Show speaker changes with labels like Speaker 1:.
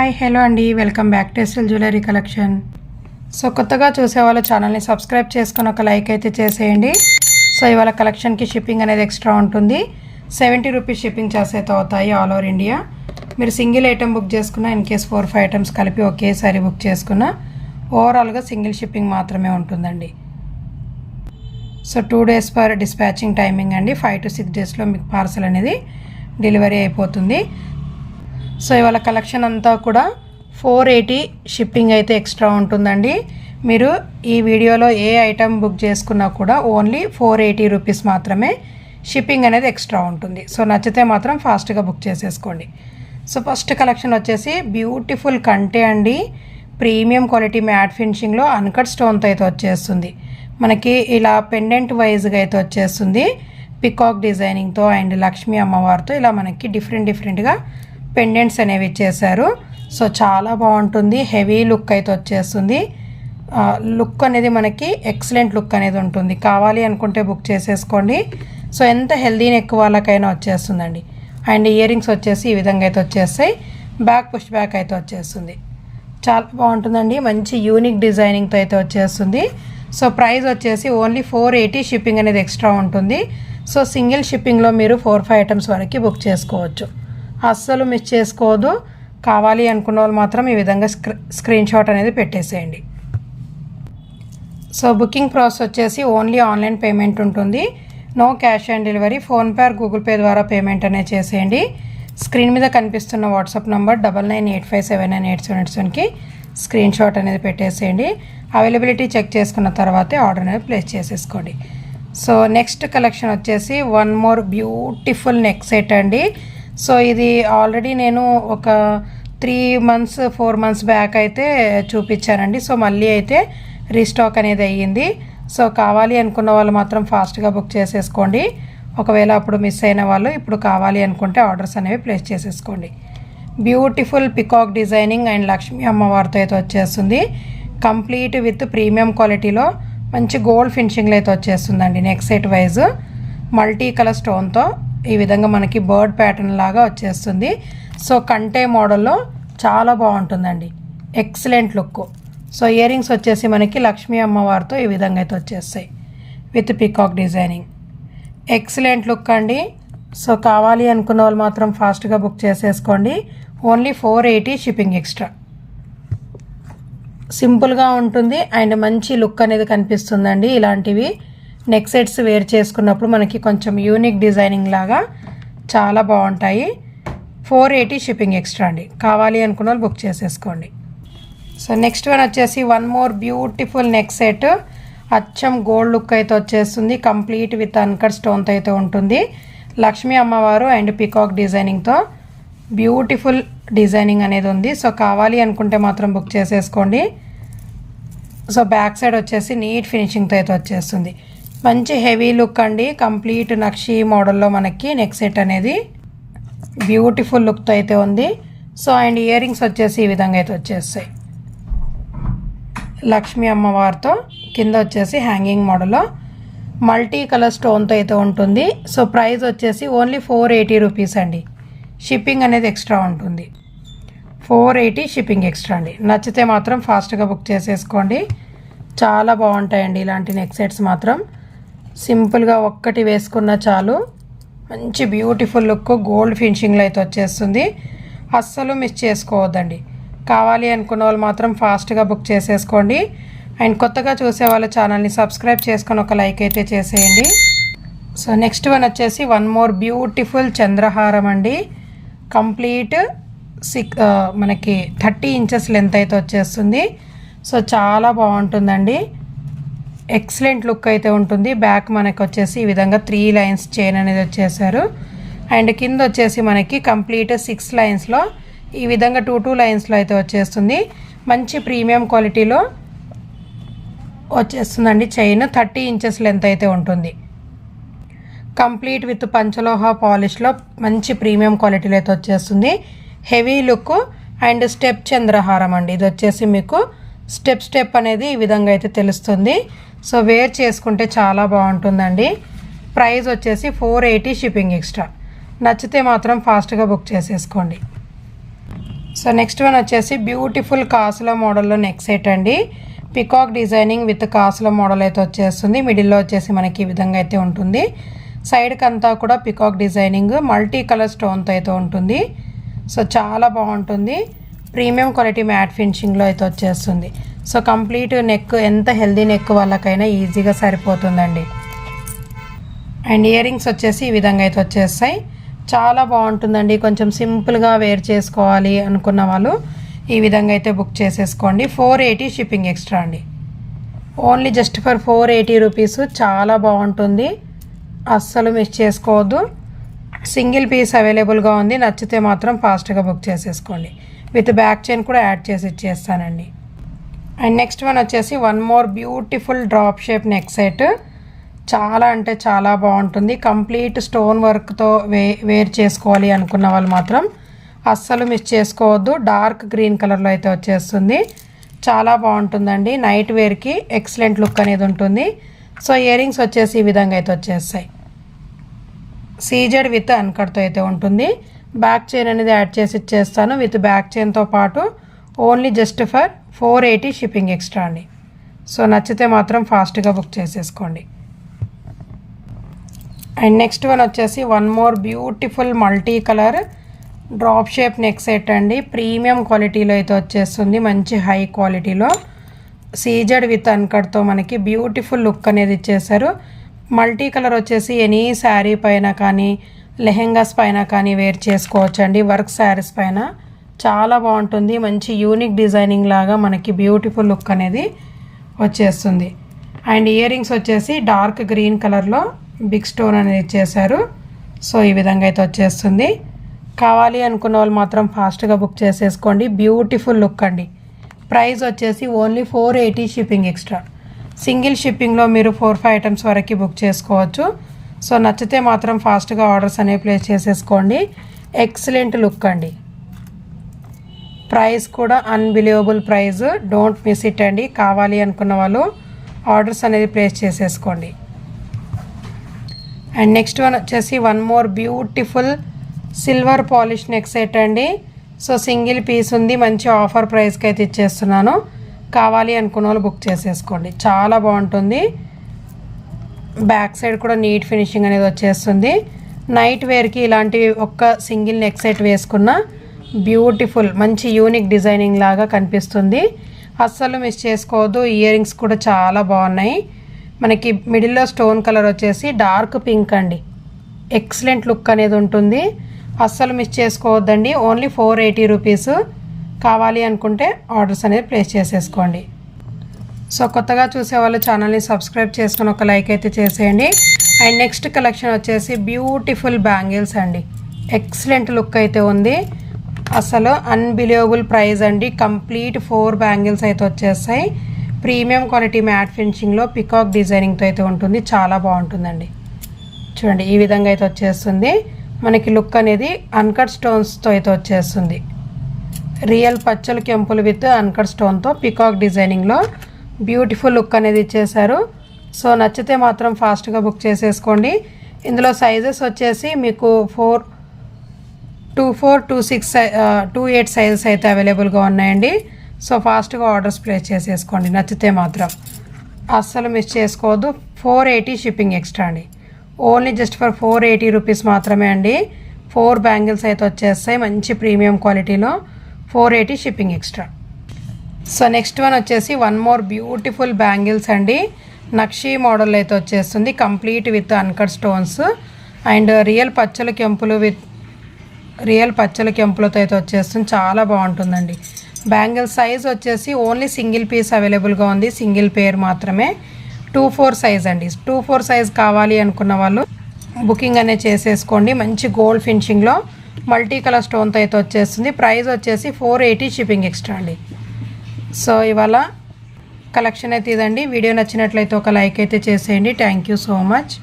Speaker 1: Hi hello అండి, welcome back to SL jewellery collection. So కొత్తగా చూసే వాళ్ళు ఛానల్ని సబ్స్క్రైబ్ చేసుకొని ఒక లైక్ అయితే చేసేయండి. సో ఇవాళ కలెక్షన్కి షిప్పింగ్ అనేది ఎక్స్ట్రా ఉంటుంది. 70 రూపీస్ షిప్పింగ్ చార్జెస్ అయితే అవుతాయి ఆల్ ఓవర్ ఇండియా. మీరు సింగిల్ ఐటమ్ బుక్ చేసుకున్న, ఇన్ కేస్ 4-5 ఐటమ్స్ కలిపి ఒకేసారి బుక్ చేసుకున్న ఓవరాల్గా సింగిల్ షిప్పింగ్ మాత్రమే ఉంటుందండి. So 2 days per dispatching timing అండి. 5 to 6 daysలో మీకు పార్సల్ అనేది డెలివరీ అయిపోతుంది. సో ఇవాళ కలెక్షన్ అంతా కూడా 480 షిప్పింగ్ అయితే ఎక్స్ట్రా ఉంటుందండి. మీరు ఈ వీడియోలో ఏ ఐటమ్ బుక్ చేసుకున్నా కూడా ఓన్లీ 480 రూపీస్ మాత్రమే షిప్పింగ్ అనేది ఎక్స్ట్రా ఉంటుంది. సో నచ్చితే మాత్రం ఫాస్ట్గా బుక్ చేసేసుకోండి. సో ఫస్ట్ కలెక్షన్ వచ్చేసి బ్యూటిఫుల్ కంటే అండి, ప్రీమియం క్వాలిటీ మ్యాట్ ఫినిషింగ్లో అన్కట్ స్టోన్తో అయితే వచ్చేస్తుంది. మనకి ఇలా పెండెంట్ వైజ్గా అయితే వచ్చేస్తుంది. పికాక్ డిజైనింగ్తో అండ్ లక్ష్మీ అమ్మవారితో ఇలా మనకి డిఫరెంట్గా పెండెంట్స్ అనేవి ఇచ్చేసారు. సో చాలా బాగుంటుంది, హెవీ లుక్ అయితే వచ్చేస్తుంది. లుక్ అనేది మనకి ఎక్సలెంట్ లుక్ అనేది ఉంటుంది. కావాలి అనుకుంటే బుక్ చేసేసుకోండి. సో ఎంత హెల్దీ నెక్ వాళ్ళకైనా వచ్చేస్తుందండి. అండ్ ఇయర్ రింగ్స్ వచ్చేసి ఈ విధంగా అయితే వచ్చేస్తాయి. బ్యాక్ పుష్ బ్యాక్ అయితే వచ్చేస్తుంది. చాలా బాగుంటుందండి, మంచి యూనిక్ డిజైనింగ్తో అయితే వచ్చేస్తుంది. సో ప్రైస్ వచ్చేసి ఓన్లీ 480 షిప్పింగ్ అనేది ఎక్స్ట్రా ఉంటుంది. సో సింగిల్ షిప్పింగ్లో మీరు 4-5 ఐటమ్స్ వరకు బుక్ చేసుకోవచ్చు. అస్సలు మిస్ చేసుకోవద్దు. కావాలి అనుకున్న వాళ్ళు మాత్రం ఈ విధంగా స్క్రీన్ షాట్ అనేది పెట్టేసేయండి. సో బుకింగ్ ప్రాసెస్ వచ్చేసి ఓన్లీ ఆన్లైన్ పేమెంట్ ఉంటుంది. No cash on delivery. PhonePe or Google Pay ద్వారా పేమెంట్ అనేది చేసేయండి. స్క్రీన్ మీద కనిపిస్తున్న వాట్సాప్ నంబర్ 9985798787కి స్క్రీన్ షాట్ అనేది పెట్టేసేయండి. అవైలబిలిటీ చెక్ చేసుకున్న తర్వాతే ఆర్డర్ అనేది ప్లేస్ చేసేసుకోండి. సో నెక్స్ట్ కలెక్షన్ వచ్చేసి one more beautiful neck set అండి. సో ఇది ఆల్రెడీ నేను ఒక 3-4 months బ్యాక్ అయితే చూపించానండి. సో మళ్ళీ అయితే రీస్టాక్ అనేది అయ్యింది. సో కావాలి అనుకున్న వాళ్ళు మాత్రం ఫాస్ట్గా బుక్ చేసేసుకోండి. ఒకవేళ అప్పుడు మిస్ అయిన వాళ్ళు ఇప్పుడు కావాలి అనుకుంటే ఆర్డర్స్ అనేవి ప్లేస్ చేసేసుకోండి. Beautiful peacock designing and Lakshmi అమ్మవారితో అయితే వచ్చేస్తుంది. కంప్లీట్ విత్ ప్రీమియం క్వాలిటీలో మంచి గోల్డ్ ఫినిషింగ్లో అయితే వచ్చేస్తుందండి. Neck set wise multi colour స్టోన్తో ఈ విధంగా మనకి బర్డ్ ప్యాటర్న్ లాగా వచ్చేస్తుంది. సో కంటే మోడల్లో చాలా బాగుంటుందండి, excellent look. So ear rings వచ్చేసి మనకి లక్ష్మీ అమ్మవారితో ఈ విధంగా అయితే వచ్చేస్తాయి with peacock designing. Excellent look అండి. సో కావాలి అనుకున్న వాళ్ళు మాత్రం ఫాస్ట్గా బుక్ చేసేసుకోండి. Only 480 shipping extra. సింపుల్గా ఉంటుంది అండ్ మంచి లుక్ అనేది కనిపిస్తుందండి. ఇలాంటివి నెక్ సెట్స్ వేర్ చేసుకున్నప్పుడు మనకి కొంచెం యూనిక్ డిజైనింగ్ లాగా చాలా బాగుంటాయి. 480 షిప్పింగ్ ఎక్స్ట్రా అండి. కావాలి అనుకున్న వాళ్ళు బుక్ చేసేసుకోండి. సో నెక్స్ట్ వన్ వచ్చేసి one more beautiful neck set. అచ్చం గోల్డ్ లుక్ అయితే వచ్చేస్తుంది. కంప్లీట్ విత్ అన్కట్ స్టోన్తో అయితే ఉంటుంది. లక్ష్మీ అమ్మవారు అండ్ పికాక్ డిజైనింగ్తో బ్యూటిఫుల్ డిజైనింగ్ అనేది ఉంది. సో కావాలి అనుకుంటే మాత్రం బుక్ చేసేసుకోండి. సో బ్యాక్ సైడ్ వచ్చేసి నీట్ ఫినిషింగ్తో అయితే వచ్చేస్తుంది. మంచి హెవీ లుక్ అండి. కంప్లీట్ నక్షి మోడల్లో మనకి నెక్ సెట్ అనేది బ్యూటిఫుల్ లుక్తో అయితే ఉంది. సో అండ్ ఇయర్ రింగ్స్ వచ్చేసి ఈ విధంగా అయితే వచ్చేస్తాయి. లక్ష్మీ అమ్మవారితో కింద వచ్చేసి హ్యాంగింగ్ మోడల్లో మల్టీ కలర్ స్టోన్తో అయితే ఉంటుంది. సో ప్రైస్ వచ్చేసి ఓన్లీ 480 రూపీస్ అండి. షిప్పింగ్ అనేది ఎక్స్ట్రా ఉంటుంది. 480 షిప్పింగ్ ఎక్స్ట్రా అండి. నచ్చితే మాత్రం ఫాస్ట్గా బుక్ చేసేసుకోండి. చాలా బాగుంటాయండి ఇలాంటి నెక్ సెట్స్ మాత్రం. సింపుల్గా ఒక్కటి వేసుకున్న చాలు, మంచి బ్యూటిఫుల్ లుక్ గోల్డ్ ఫినిషింగ్లో అయితే వచ్చేస్తుంది. అస్సలు మిస్ చేసుకోవద్దండి. కావాలి అనుకున్న వాళ్ళు మాత్రం ఫాస్ట్గా బుక్ చేసేసుకోండి. అండ్ కొత్తగా చూసే వాళ్ళ ఛానల్ని సబ్స్క్రైబ్ చేసుకొని ఒక లైక్ అయితే చేసేయండి. సో నెక్స్ట్ వన్ వచ్చేసి వన్ మోర్ బ్యూటిఫుల్ చంద్రహారం అండి. కంప్లీట్ మనకి 30 inches లెంత్ అయితే వచ్చేస్తుంది. సో చాలా బాగుంటుందండి, ఎక్సలెంట్ లుక్ అయితే ఉంటుంది. బ్యాక్ మనకి వచ్చేసి ఈ విధంగా 3 lines చైన్ అనేది వచ్చేసారు. అండ్ కింద వచ్చేసి మనకి కంప్లీట్ 6 linesలో ఈ విధంగా 2 linesలో అయితే వచ్చేస్తుంది. మంచి ప్రీమియం క్వాలిటీలో వచ్చేస్తుందండి. చైన్ 30 inches లెంత్ అయితే ఉంటుంది. కంప్లీట్ విత్ పంచలోహ పాలిష్లో మంచి ప్రీమియం క్వాలిటీలో అయితే వచ్చేస్తుంది. హెవీ లుక్ అండ్ స్టెప్ చంద్రహారం అండి. ఇది వచ్చేసి మీకు స్టెప్ అనేది ఈ విధంగా అయితే తెలుస్తుంది. సో వేర్ చేసుకుంటే చాలా బాగుంటుందండి. ప్రైస్ వచ్చేసి 480 షిప్పింగ్ ఎక్స్ట్రా. నచ్చితే మాత్రం ఫాస్ట్గా బుక్ చేసేసుకోండి. సో నెక్స్ట్ వన్ వచ్చేసి బ్యూటిఫుల్ కాసుల మోడల్లో నెక్ సెట్ అండి. పికాక్ డిజైనింగ్ విత్ కాసుల మోడల్ అయితే వచ్చేస్తుంది. మిడిల్లో వచ్చేసి మనకి ఈ విధంగా అయితే ఉంటుంది. సైడ్కి అంతా కూడా పికాక్ డిజైనింగ్ మల్టీ కలర్ స్టోన్తో అయితే ఉంటుంది. సో చాలా బాగుంటుంది. ప్రీమియం క్వాలిటీ మ్యాట్ ఫినిషింగ్లో అయితే వచ్చేస్తుంది. సో కంప్లీట్ నెక్ ఎంత హెల్దీ నెక్ వాళ్ళకైనా ఈజీగా సరిపోతుందండి. అండ్ ఇయర్ రింగ్స్ వచ్చేసి ఈ విధంగా అయితే వచ్చేస్తాయి. చాలా బాగుంటుందండి. కొంచెం సింపుల్గా వేర్ చేసుకోవాలి అనుకున్న వాళ్ళు ఈ విధంగా అయితే బుక్ చేసేసుకోండి. 480 షిప్పింగ్ ఎక్స్ట్రా అండి. Only just for 480 rupees. చాలా బాగుంటుంది, అస్సలు మిస్ చేసుకోవద్దు. సింగిల్ పీస్ అవైలబుల్గా ఉంది. నచ్చితే మాత్రం ఫాస్ట్గా బుక్ చేసేసుకోండి. విత్ బ్యాక్ చైన్ కూడా యాడ్ చేసి ఇచ్చేస్తానండి. అండ్ నెక్స్ట్ వన్ వచ్చేసి one more beautiful drop shape neck set. చాలా అంటే చాలా బాగుంటుంది. కంప్లీట్ స్టోన్ వర్క్తో వేర్ చేసుకోవాలి అనుకున్న వాళ్ళు మాత్రం అస్సలు మిస్ చేసుకోవద్దు. డార్క్ గ్రీన్ కలర్లో అయితే వచ్చేస్తుంది. చాలా బాగుంటుందండి. నైట్ వేర్కి ఎక్సలెంట్ లుక్ అనేది ఉంటుంది. సో ఇయర్ రింగ్స్ వచ్చేసి ఈ విధంగా అయితే వచ్చేస్తాయి. సీజెడ్ విత్ అన్కట్తో అయితే ఉంటుంది. బ్యాక్ చైన్ అనేది యాడ్ చేసి ఇచ్చేస్తాను. విత్ బ్యాక్ చైన్తో పాటు only just for 480 shipping extra అండి. సో నచ్చితే మాత్రం ఫాస్ట్గా బుక్ చేసేసుకోండి. అండ్ నెక్స్ట్ వన్ వచ్చేసి one more beautiful multi colour drop shape neck set అండి. ప్రీమియం క్వాలిటీలో అయితే వచ్చేస్తుంది. మంచి హై క్వాలిటీలో సీజెడ్ విత్ అన్కట్తో మనకి బ్యూటిఫుల్ లుక్ అనేది ఇచ్చేసారు. మల్టీ కలర్ వచ్చేసి ఎనీ శారీ పైన కానీ లెహెంగాస్ పైన కానీ వేర్ చేసుకోవచ్చు అండి. వర్క్ శారీస్ పైన చాలా బాగుంటుంది. మంచి యూనిక్ డిజైనింగ్ లాగా మనకి బ్యూటిఫుల్ లుక్ అనేది వచ్చేస్తుంది. అండ్ ఇయర్ రింగ్స్ వచ్చేసి డార్క్ గ్రీన్ కలర్లో బిగ్ స్టోన్ అనేది ఇచ్చేసారు. సో ఈ విధంగా అయితే వచ్చేస్తుంది. కావాలి అనుకున్న వాళ్ళు మాత్రం ఫాస్ట్గా బుక్ చేసేసుకోండి. బ్యూటిఫుల్ లుక్ అండి. ప్రైస్ వచ్చేసి ఓన్లీ 480 షిప్పింగ్ ఎక్స్ట్రా. సింగిల్ షిప్పింగ్లో మీరు 4-5 ఐటమ్స్ వరకు బుక్ చేసుకోవచ్చు. సో నచ్చితే మాత్రం ఫాస్ట్గా ఆర్డర్స్ అనేవి ప్లేస్ చేసేసుకోండి. ఎక్సలెంట్ లుక్ అండి. ప్రైస్ కూడా unbelievable price. Don't miss it అండి. కావాలి అనుకున్న వాళ్ళు ఆర్డర్స్ అనేది ప్లేస్ చేసేసుకోండి. అండ్ నెక్స్ట్ వన్ వచ్చేసి one more beautiful silver polish neck set అండి. సో సింగిల్ పీస్ ఉంది. మంచి ఆఫర్ ప్రైస్కి అయితే ఇచ్చేస్తున్నాను. కావాలి అనుకున్న వాళ్ళు బుక్ చేసేసుకోండి. చాలా బాగుంటుంది. బ్యాక్ సైడ్ కూడా నీట్ ఫినిషింగ్ అనేది వచ్చేస్తుంది. నైట్ వేర్కి ఇలాంటివి ఒక్క సింగిల్ నెక్ సెట్ వేసుకున్న బ్యూటిఫుల్ మంచి యూనిక్ డిజైనింగ్ లాగా కనిపిస్తుంది. అస్సలు మిస్ చేసుకోవద్దు. ఇయర్ రింగ్స్ కూడా చాలా బాగున్నాయి. మనకి మిడిల్లో స్టోన్ కలర్ వచ్చేసి డార్క్ పింక్ అండి. ఎక్సలెంట్ లుక్ అనేది ఉంటుంది. అస్సలు మిస్ చేసుకోవద్దండి. Only 480 rupees. కావాలి అనుకుంటే ఆర్డర్స్ అనేది ప్లేస్ చేసేసుకోండి. సో కొత్తగా చూసే వాళ్ళు ఛానల్ని సబ్స్క్రైబ్ చేసుకొని ఒక లైక్ అయితే చేసేయండి. అండ్ నెక్స్ట్ కలెక్షన్ వచ్చేసి బ్యూటిఫుల్ బ్యాంగిల్స్ అండి. ఎక్సలెంట్ లుక్ అయితే ఉంది. అసలు అన్బిలీవబుల్ ప్రైస్ అండి. కంప్లీట్ 4 బ్యాంగిల్స్ అయితే వచ్చేస్తాయి. ప్రీమియం క్వాలిటీ మ్యాట్ ఫినిషింగ్లో పికాక్ డిజైనింగ్తో అయితే ఉంటుంది. చాలా బాగుంటుందండి. చూడండి ఈ విధంగా అయితే వచ్చేస్తుంది. మనకి లుక్ అనేది అన్కట్ స్టోన్స్తో అయితే వచ్చేస్తుంది. రియల్ పచ్చలు కెంపులు విత్ అన్కట్ స్టోన్తో పికాక్ డిజైనింగ్లో బ్యూటిఫుల్ లుక్ అనేది ఇచ్చేసారు. సో నచ్చితే మాత్రం ఫాస్ట్గా బుక్ చేసేసుకోండి. ఇందులో సైజెస్ వచ్చేసి మీకు 24, 26, 28 సైజెస్ అయితే అవైలబుల్గా ఉన్నాయండి. సో ఫాస్ట్గా ఆర్డర్స్ ప్లేస్ చేసేసుకోండి. నచ్చితే మాత్రం అస్సలు మిస్ చేసుకోవద్దు. 480 షిప్పింగ్ ఎక్స్ట్రా అండి. ఓన్లీ జస్ట్ ఫర్ 480 రూపీస్ మాత్రమే అండి. 4 బ్యాంగిల్స్ అయితే వచ్చేస్తాయి మంచి ప్రీమియం క్వాలిటీలో. 480 shipping extra. So next one వచ్చేసి వన్ మోర్ బ్యూటిఫుల్ బ్యాంగిల్స్ అండి. నక్షీ మోడల్ అయితే వచ్చేస్తుంది. Complete with uncut stones and real పచ్చల కెంపులతో అయితే వచ్చేస్తుంది. చాలా బాగుంటుందండి. బ్యాంగిల్ సైజ్ వచ్చేసి ఓన్లీ సింగిల్ పీస్ అవైలబుల్గా ఉంది. సింగిల్ పేర్ మాత్రమే. 2-4 సైజ్ అండి. 2-4 సైజ్ కావాలి అనుకున్న వాళ్ళు బుకింగ్ అనేది చేసేసుకోండి. మంచి గోల్డ్ ఫినిషింగ్లో మల్టీ కలర్ స్టోన్తో అయితే వచ్చేస్తుంది. ప్రైస్ వచ్చేసి 480 షిప్పింగ్ ఎక్స్ట్రా అండి. సో ఇవాళ కలెక్షన్ అయితే ఇదండి. వీడియో నచ్చినట్లయితే ఒక లైక్ అయితే చేసేయండి. Thank you so much.